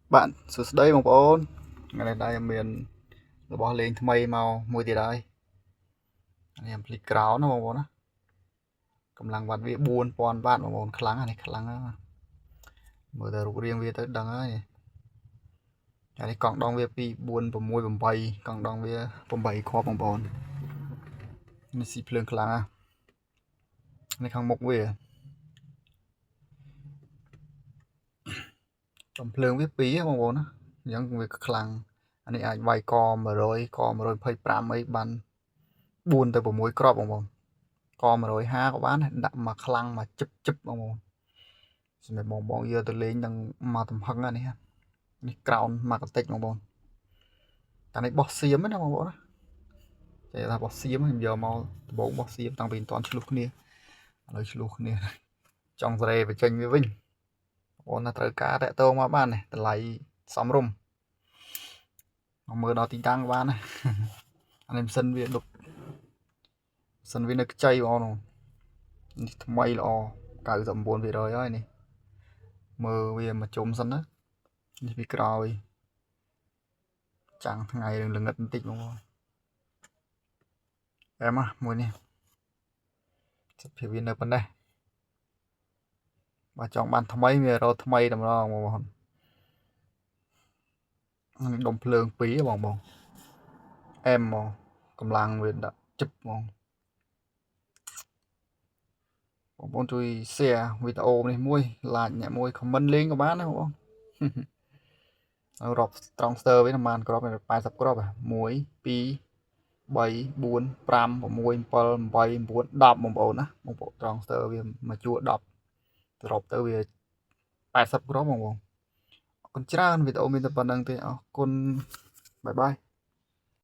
Bạn sửa đấy bằng ôn ngày này đây miền rồi bỏ lên thay mây màu mùi thì đây anh em click cáo nó bằng ôn á cầm lăng bạn bị buồn pon bạn bằng ôn kháng này kháng mở từ riêng về tới đằng ấy này còn đong về bị buồn và mùi bằng bay còn đong về bằng bay khó bằng ôn này xì phượng kháng à này kháng mộc về bằng phượng với pí bằng ôn á những việc kháng anh ấy ai vay co mà rồi phơi pram ấy bàn buồn tới bằng mùi crop bằng ôn co mà rồi ha có bán đậm mà khăng mà chụp chụp bằng ôn mày bọn giờ tôi lên đang mà tầm hăng này haนี่ crown marketing បងប្អូនតែនេះបោះសៀមណាបងប្អូនណាចេះថាបោះសៀមខ្ញុំយកមកដំបូងបោះសៀមតាំងពីមិនទាន់ឆ្លុះគ្នាឥឡូវឆ្លុះគ្នាចង់ស្រែបញ្ចេញវាវិញបងប្អូនណាត្រូវការតាក់ទងមកបាននេះតម្លៃសមរម្យមកមើលដល់ទីតាំងបានណាអានេះម៉ាស៊ីនវាដុបម៉ាស៊ីនវានៅខ្ចីបងប្អូននេះថ្មីល្អ99%ហើយនេះមើលវាមកជុំសិនណានេះពីក្រោយចាំងថ្ងៃរឿងល្ងឹតបន្តិចបងប្អូនអែមមួយនេះសភាពវានៅប៉ុណ្ណេះបើចង់បានថ្មីវារកថ្មីតម្រងបងប្អូនដុំភ្លើង2បងអែមមកកម្លាំងវាដាក់ជឹបបងប្អូនជួយ share វីដេអូនេះមួយ like អ្នកមួយ comment លេងក៏បានដែរបងប្អូនរាប់ត្រង់ស្ទ័រវិញប្រហែលគ្រាប់80គ្រាប់1 2 3 4 5 6 7 8 9 10បងប្អូនណាបងប្អូនត្រង់ស្ទ័រវាមកជួ10សរុបទៅវា80គ្រាប់បងប្អូនអរគុណច្រើនវីដេអូមានតែប៉ុណ្្នឹងទេអរគុណបាយបាយ